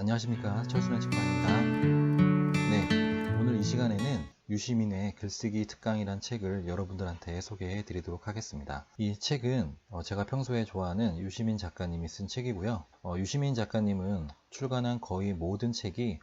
안녕하십니까, 철순한 치과입니다. 네, 오늘 이 시간에는 유시민의 글쓰기 특강이란 책을 여러분들한테 소개해 드리도록 하겠습니다. 이 책은 제가 평소에 좋아하는 유시민 작가님이 쓴 책이고요. 유시민 작가님은 출간한 거의 모든 책이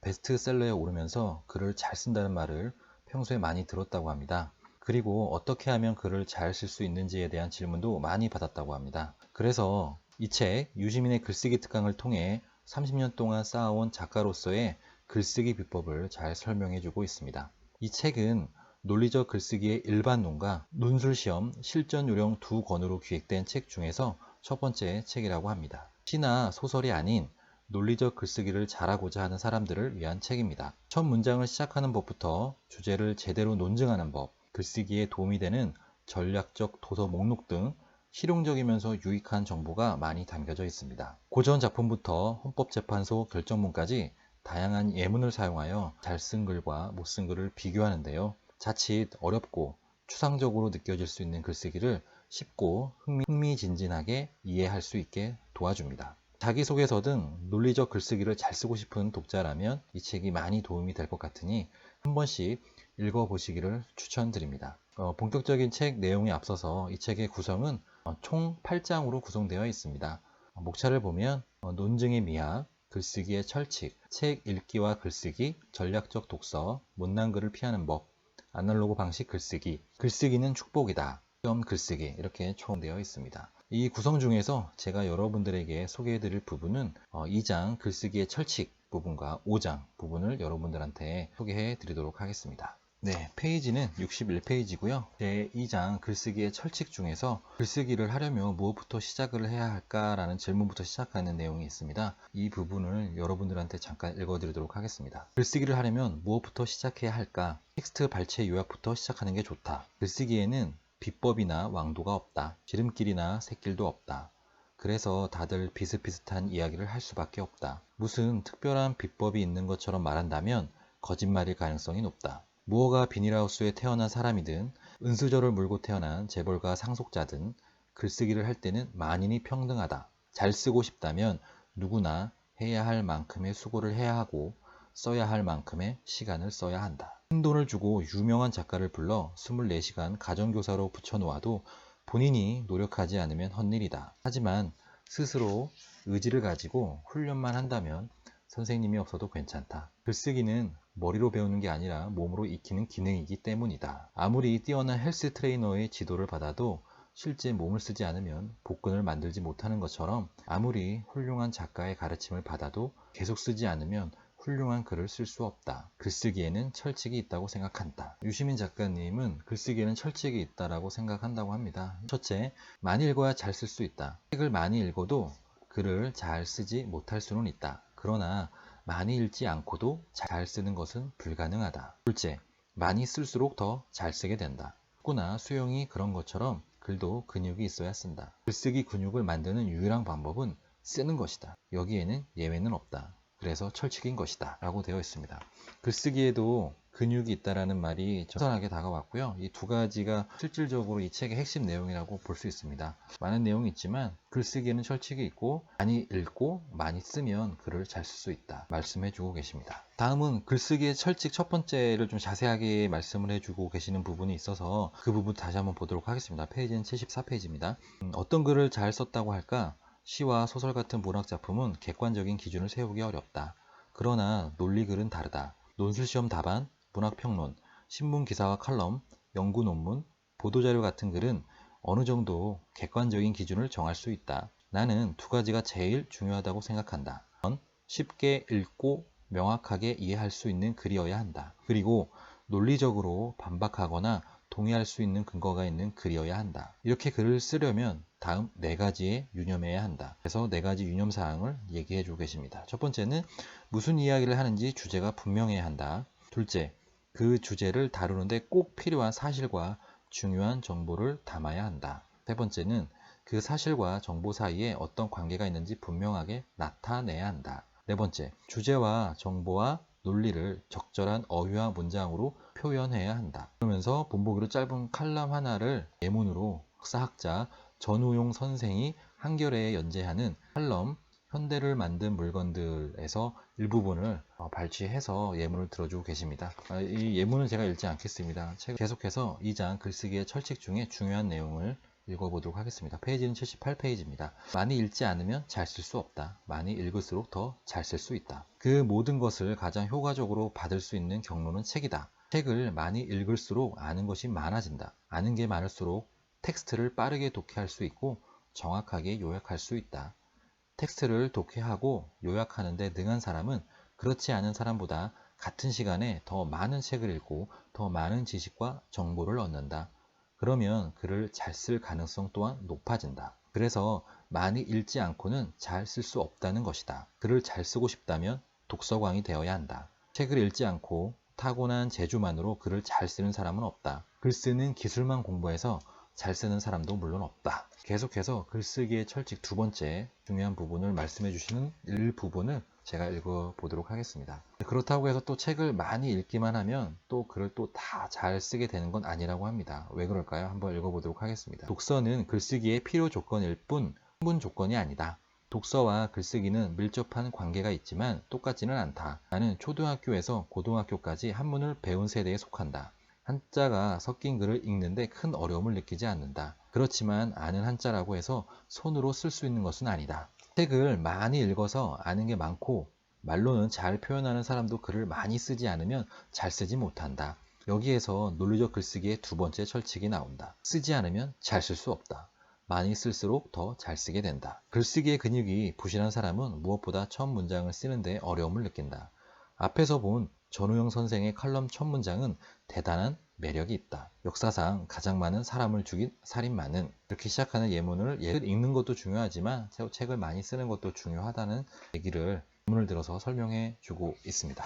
베스트셀러에 오르면서 글을 잘 쓴다는 말을 평소에 많이 들었다고 합니다. 그리고 어떻게 하면 글을 잘 쓸 수 있는지에 대한 질문도 많이 받았다고 합니다. 그래서 이 책 유시민의 글쓰기 특강을 통해 30년 동안 쌓아온 작가로서의 글쓰기 비법을 잘 설명해 주고 있습니다. 이 책은 논리적 글쓰기의 일반론과 논술시험 실전 요령 두 권으로 기획된 책 중에서 첫 번째 책이라고 합니다. 시나 소설이 아닌 논리적 글쓰기를 잘하고자 하는 사람들을 위한 책입니다. 첫 문장을 시작하는 법부터 주제를 제대로 논증하는 법, 글쓰기에 도움이 되는 전략적 도서 목록 등 실용적이면서 유익한 정보가 많이 담겨져 있습니다. 고전 작품부터 헌법재판소 결정문까지 다양한 예문을 사용하여 잘 쓴 글과 못 쓴 글을 비교하는데요. 자칫 어렵고 추상적으로 느껴질 수 있는 글쓰기를 쉽고 흥미진진하게 이해할 수 있게 도와줍니다. 자기소개서 등 논리적 글쓰기를 잘 쓰고 싶은 독자라면 이 책이 많이 도움이 될 것 같으니 한 번씩 읽어보시기를 추천드립니다. 본격적인 책 내용에 앞서서 이 책의 구성은 총 8장으로 구성되어 있습니다. 목차를 보면 논증의 미학, 글쓰기의 철칙, 책 읽기와 글쓰기, 전략적 독서, 못난 글을 피하는 법, 아날로그 방식 글쓰기, 글쓰기는 축복이다, 시험 글쓰기 이렇게 총 되어 있습니다. 이 구성 중에서 제가 여러분들에게 소개해드릴 부분은 2장 글쓰기의 철칙 부분과 5장 부분을 여러분들한테 소개해 드리도록 하겠습니다. 네, 페이지는 61페이지고요. 제2장 글쓰기의 철칙 중에서 글쓰기를 하려면 무엇부터 시작을 해야 할까라는 질문부터 시작하는 내용이 있습니다. 이 부분을 여러분들한테 잠깐 읽어드리도록 하겠습니다. 글쓰기를 하려면 무엇부터 시작해야 할까? 텍스트 발췌 요약부터 시작하는 게 좋다. 글쓰기에는 비법이나 왕도가 없다. 지름길이나 샛길도 없다. 그래서 다들 비슷비슷한 이야기를 할 수밖에 없다. 무슨 특별한 비법이 있는 것처럼 말한다면 거짓말일 가능성이 높다. 무허가 비닐하우스에 태어난 사람이든 은수저를 물고 태어난 재벌가 상속자든 글쓰기를 할 때는 만인이 평등하다. 잘 쓰고 싶다면 누구나 해야 할 만큼의 수고를 해야 하고 써야 할 만큼의 시간을 써야 한다. 큰 돈을 주고 유명한 작가를 불러 24시간 가정교사로 붙여놓아도 본인이 노력하지 않으면 헛일이다. 하지만 스스로 의지를 가지고 훈련만 한다면 선생님이 없어도 괜찮다. 글쓰기는 머리로 배우는 게 아니라 몸으로 익히는 기능이기 때문이다. 아무리 뛰어난 헬스 트레이너의 지도를 받아도 실제 몸을 쓰지 않으면 복근을 만들지 못하는 것처럼 아무리 훌륭한 작가의 가르침을 받아도 계속 쓰지 않으면 훌륭한 글을 쓸 수 없다. 글쓰기에는 철칙이 있다고 생각한다. 유시민 작가님은 글쓰기에는 철칙이 있다고 생각한다고 합니다. 첫째, 많이 읽어야 잘 쓸 수 있다. 책을 많이 읽어도 글을 잘 쓰지 못할 수는 있다. 그러나 많이 읽지 않고도 잘 쓰는 것은 불가능하다. 둘째, 많이 쓸수록 더 잘 쓰게 된다. 축구나 수영이 그런 것처럼 글도 근육이 있어야 쓴다. 글쓰기 근육을 만드는 유일한 방법은 쓰는 것이다. 여기에는 예외는 없다. 그래서 철칙인 것이다 라고 되어 있습니다. 글쓰기에도 근육이 있다라는 말이 적절하게 다가왔고요. 이 두 가지가 실질적으로 이 책의 핵심 내용이라고 볼 수 있습니다. 많은 내용이 있지만 글쓰기에는 철칙이 있고 많이 읽고 많이 쓰면 글을 잘 쓸 수 있다 말씀해 주고 계십니다. 다음은 글쓰기의 철칙 첫 번째를 좀 자세하게 말씀을 해주고 계시는 부분이 있어서 그 부분 다시 한번 보도록 하겠습니다. 페이지는 74페이지입니다. 어떤 글을 잘 썼다고 할까? 시와 소설 같은 문학 작품은 객관적인 기준을 세우기 어렵다. 그러나 논리글은 다르다. 논술시험 답안, 문학평론, 신문기사와 칼럼, 연구 논문, 보도자료 같은 글은 어느 정도 객관적인 기준을 정할 수 있다. 나는 두 가지가 제일 중요하다고 생각한다. 쉽게 읽고 명확하게 이해할 수 있는 글이어야 한다. 그리고 논리적으로 반박하거나 동의할 수 있는 근거가 있는 글이어야 한다. 이렇게 글을 쓰려면 다음 네 가지에 유념해야 한다. 그래서 네 가지 유념 사항을 얘기해 주고 계십니다. 첫 번째는 무슨 이야기를 하는지 주제가 분명해야 한다. 둘째, 그 주제를 다루는데 꼭 필요한 사실과 중요한 정보를 담아야 한다. 세 번째는 그 사실과 정보 사이에 어떤 관계가 있는지 분명하게 나타내야 한다. 네 번째, 주제와 정보와 논리를 적절한 어휘와 문장으로 표현해야 한다. 그러면서 본보기로 짧은 칼럼 하나를 예문으로 역사학자 전우용 선생이 한겨레에 연재하는 칼럼 현대를 만든 물건들에서 일부분을 발췌해서 예문을 들어주고 계십니다. 이 예문은 제가 읽지 않겠습니다. 계속해서 2장 글쓰기의 철칙 중에 중요한 내용을 읽어보도록 하겠습니다. 페이지는 78페이지입니다. 많이 읽지 않으면 잘 쓸 수 없다. 많이 읽을수록 더 잘 쓸 수 있다. 그 모든 것을 가장 효과적으로 받을 수 있는 경로는 책이다. 책을 많이 읽을수록 아는 것이 많아진다. 아는 게 많을수록 텍스트를 빠르게 독해할 수 있고 정확하게 요약할 수 있다. 텍스트를 독해하고 요약하는 데 능한 사람은 그렇지 않은 사람보다 같은 시간에 더 많은 책을 읽고 더 많은 지식과 정보를 얻는다. 그러면 글을 잘 쓸 가능성 또한 높아진다. 그래서 많이 읽지 않고는 잘 쓸 수 없다는 것이다. 글을 잘 쓰고 싶다면 독서광이 되어야 한다. 책을 읽지 않고 타고난 재주만으로 글을 잘 쓰는 사람은 없다. 글 쓰는 기술만 공부해서 잘 쓰는 사람도 물론 없다. 계속해서 글쓰기의 철칙 두 번째 중요한 부분을 말씀해 주시는 일부분을 제가 읽어보도록 하겠습니다. 그렇다고 해서 또 책을 많이 읽기만 하면 또 글을 또 다 잘 쓰게 되는 건 아니라고 합니다. 왜 그럴까요? 한번 읽어보도록 하겠습니다. 독서는 글쓰기의 필요 조건일 뿐 충분 조건이 아니다. 독서와 글쓰기는 밀접한 관계가 있지만 똑같지는 않다. 나는 초등학교에서 고등학교까지 한문을 배운 세대에 속한다. 한자가 섞인 글을 읽는데 큰 어려움을 느끼지 않는다. 그렇지만 아는 한자라고 해서 손으로 쓸 수 있는 것은 아니다. 책을 많이 읽어서 아는 게 많고 말로는 잘 표현하는 사람도 글을 많이 쓰지 않으면 잘 쓰지 못한다. 여기에서 논리적 글쓰기의 두 번째 철칙이 나온다. 쓰지 않으면 잘 쓸 수 없다. 많이 쓸수록 더 잘 쓰게 된다. 글쓰기의 근육이 부실한 사람은 무엇보다 첫 문장을 쓰는데 어려움을 느낀다. 앞에서 본 전우영 선생의 칼럼 첫 문장은 대단한 매력이 있다. 역사상 가장 많은 사람을 죽인 살인마는, 이렇게 시작하는 예문을 읽는 것도 중요하지만 책을 많이 쓰는 것도 중요하다는 얘기를 예문을 들어서 설명해 주고 있습니다.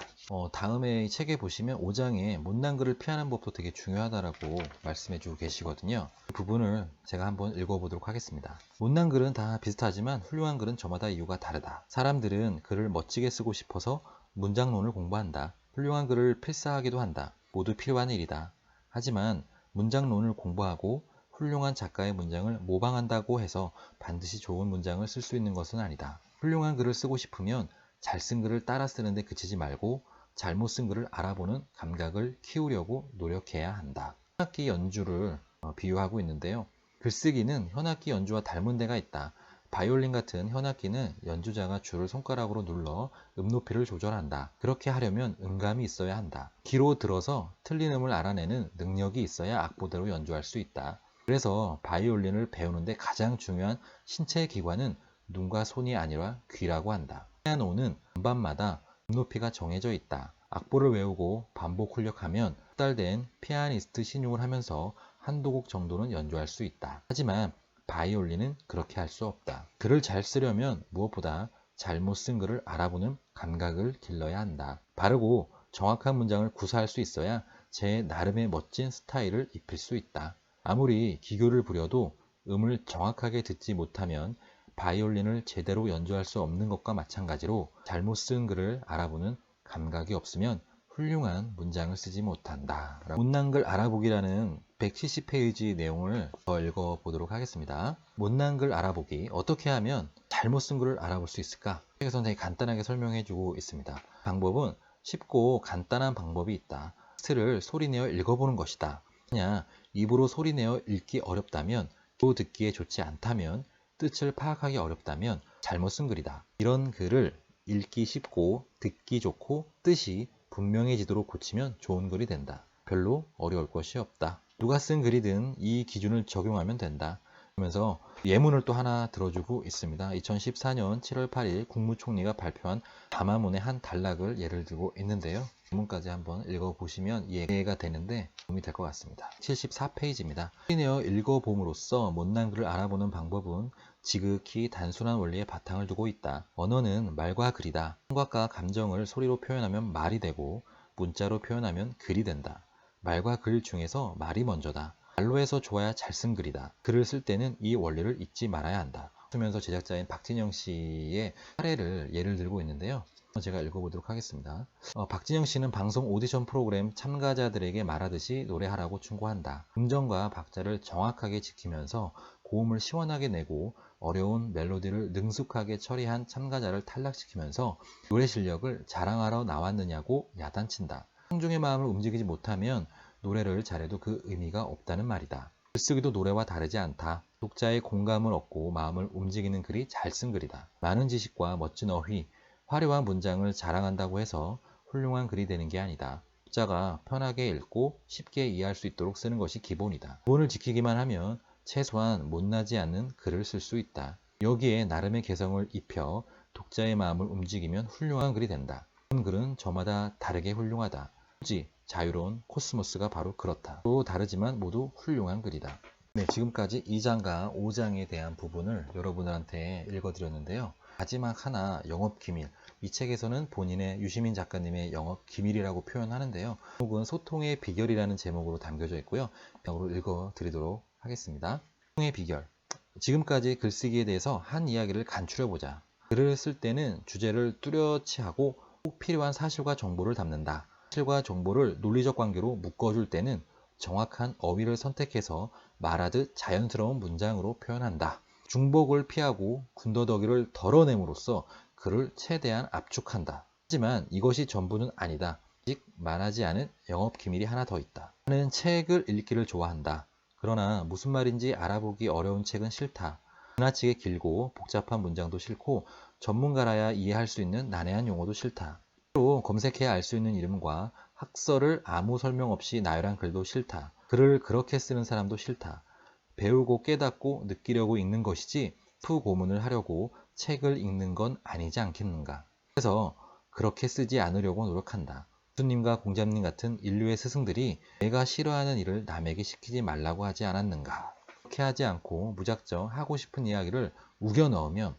다음에 이 책에 보시면 5장에 못난 글을 피하는 법도 되게 중요하다라고 말씀해 주고 계시거든요. 그 부분을 제가 한번 읽어보도록 하겠습니다. 못난 글은 다 비슷하지만 훌륭한 글은 저마다 이유가 다르다. 사람들은 글을 멋지게 쓰고 싶어서 문장론을 공부한다. 훌륭한 글을 필사하기도 한다. 모두 필요한 일이다. 하지만 문장론을 공부하고 훌륭한 작가의 문장을 모방한다고 해서 반드시 좋은 문장을 쓸 수 있는 것은 아니다. 훌륭한 글을 쓰고 싶으면 잘 쓴 글을 따라 쓰는데 그치지 말고 잘못 쓴 글을 알아보는 감각을 키우려고 노력해야 한다. 현악기 연주를 비유하고 있는데요. 글쓰기는 현악기 연주와 닮은 데가 있다. 바이올린 같은 현악기는 연주자가 줄을 손가락으로 눌러 음 높이를 조절한다. 그렇게 하려면 음감이 있어야 한다. 귀로 들어서 틀린 음을 알아내는 능력이 있어야 악보대로 연주할 수 있다. 그래서 바이올린을 배우는데 가장 중요한 신체 기관은 눈과 손이 아니라 귀라고 한다. 피아노는 음반마다 음 높이가 정해져 있다. 악보를 외우고 반복 훈련하면 숙달된 피아니스트 신용을 하면서 한두 곡 정도는 연주할 수 있다. 하지만 바이올린은 그렇게 할 수 없다. 글을 잘 쓰려면 무엇보다 잘못 쓴 글을 알아보는 감각을 길러야 한다. 바르고 정확한 문장을 구사할 수 있어야 제 나름의 멋진 스타일을 입힐 수 있다. 아무리 기교를 부려도 음을 정확하게 듣지 못하면 바이올린을 제대로 연주할 수 없는 것과 마찬가지로 잘못 쓴 글을 알아보는 감각이 없으면 훌륭한 문장을 쓰지 못한다. 못난 글 알아보기라는 170페이지 내용을 더 읽어보도록 하겠습니다. 못난 글 알아보기. 어떻게 하면 잘못 쓴 글을 알아볼 수 있을까? 책에서는 되게 간단하게 설명해주고 있습니다. 방법은 쉽고 간단한 방법이 있다. 텍스트를 소리내어 읽어보는 것이다. 그냥 입으로 소리내어 읽기 어렵다면, 또 듣기에 좋지 않다면, 뜻을 파악하기 어렵다면 잘못 쓴 글이다. 이런 글을 읽기 쉽고 듣기 좋고 뜻이 분명해지도록 고치면 좋은 글이 된다. 별로 어려울 것이 없다. 누가 쓴 글이든 이 기준을 적용하면 된다. 그러면서 예문을 또 하나 들어주고 있습니다. 2014년 7월 8일 국무총리가 발표한 담화문의 한 단락을 예를 들고 있는데요. 예문까지 한번 읽어보시면 이해가 되는데 도움이 될 것 같습니다. 74페이지입니다. 소리내어 읽어봄으로써 못난 글을 알아보는 방법은 지극히 단순한 원리에 바탕을 두고 있다. 언어는 말과 글이다. 생각과 감정을 소리로 표현하면 말이 되고 문자로 표현하면 글이 된다. 말과 글 중에서 말이 먼저다. 말로 해서 좋아야 잘 쓴 글이다. 글을 쓸 때는 이 원리를 잊지 말아야 한다. 쓰면서 제작자인 박진영 씨의 사례를 예를 들고 있는데요. 제가 읽어보도록 하겠습니다. 박진영 씨는 방송 오디션 프로그램 참가자들에게 말하듯이 노래하라고 충고한다. 음정과 박자를 정확하게 지키면서 고음을 시원하게 내고 어려운 멜로디를 능숙하게 처리한 참가자를 탈락시키면서 노래 실력을 자랑하러 나왔느냐고 야단친다. 청중의 마음을 움직이지 못하면 노래를 잘해도 그 의미가 없다는 말이다. 글쓰기도 노래와 다르지 않다. 독자의 공감을 얻고 마음을 움직이는 글이 잘 쓴 글이다. 많은 지식과 멋진 어휘, 화려한 문장을 자랑한다고 해서 훌륭한 글이 되는 게 아니다. 독자가 편하게 읽고 쉽게 이해할 수 있도록 쓰는 것이 기본이다. 기본을 지키기만 하면 최소한 못나지 않는 글을 쓸 수 있다. 여기에 나름의 개성을 입혀 독자의 마음을 움직이면 훌륭한 글이 된다. 그런 글은 저마다 다르게 훌륭하다. 굳이 자유로운 코스모스가 바로 그렇다. 또 다르지만 모두 훌륭한 글이다. 네, 지금까지 2장과 5장에 대한 부분을 여러분들한테 읽어드렸는데요. 마지막 하나, 영업기밀. 이 책에서는 본인의 유시민 작가님의 영업기밀이라고 표현하는데요. 제목은 소통의 비결이라는 제목으로 담겨져 있고요. 병으로 읽어드리도록 하겠습니다. 소통의 비결. 지금까지 글쓰기에 대해서 한 이야기를 간추려보자. 글을 쓸 때는 주제를 뚜렷이 하고 꼭 필요한 사실과 정보를 담는다. 사실과 정보를 논리적 관계로 묶어줄 때는 정확한 어휘를 선택해서 말하듯 자연스러운 문장으로 표현한다. 중복을 피하고 군더더기를 덜어냄으로써 글을 최대한 압축한다. 하지만 이것이 전부는 아니다. 아직 말하지 않은 영업 기밀이 하나 더 있다. 나는 책을 읽기를 좋아한다. 그러나 무슨 말인지 알아보기 어려운 책은 싫다. 지나치게 길고 복잡한 문장도 싫고 전문가라야 이해할 수 있는 난해한 용어도 싫다. 또 검색해야 알 수 있는 이름과 학설을 아무 설명 없이 나열한 글도 싫다. 글을 그렇게 쓰는 사람도 싫다. 배우고 깨닫고 느끼려고 읽는 것이지 수고문을 하려고 책을 읽는 건 아니지 않겠는가. 그래서 그렇게 쓰지 않으려고 노력한다. 교수님과 공자님 같은 인류의 스승들이 내가 싫어하는 일을 남에게 시키지 말라고 하지 않았는가. 그렇게 하지 않고 무작정 하고 싶은 이야기를 우겨 넣으면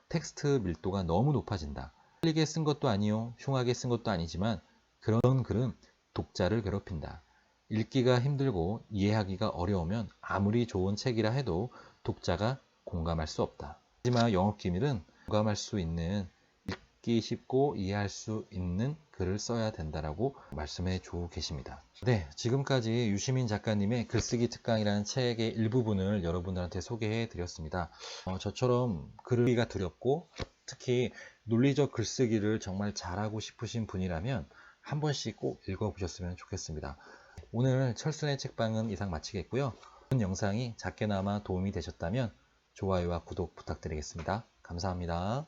텍스트 밀도가 너무 높아진다. 빨리게 쓴 것도 아니요, 흉하게 쓴 것도 아니지만 그런 글은 독자를 괴롭힌다. 읽기가 힘들고 이해하기가 어려우면 아무리 좋은 책이라 해도 독자가 공감할 수 없다. 마지막 영업기밀은 공감할 수 있는, 읽기 쉽고 이해할 수 있는 글을 써야 된다라고 말씀해 주고 계십니다. 네, 지금까지 유시민 작가님의 글쓰기 특강이라는 책의 일부분을 여러분들한테 소개해 드렸습니다. 저처럼 글쓰기가 두렵고 특히 논리적 글쓰기를 정말 잘하고 싶으신 분이라면 한 번씩 꼭 읽어보셨으면 좋겠습니다. 오늘 철순의 책방은 이상 마치겠고요. 본 영상이 작게나마 도움이 되셨다면 좋아요와 구독 부탁드리겠습니다. 감사합니다.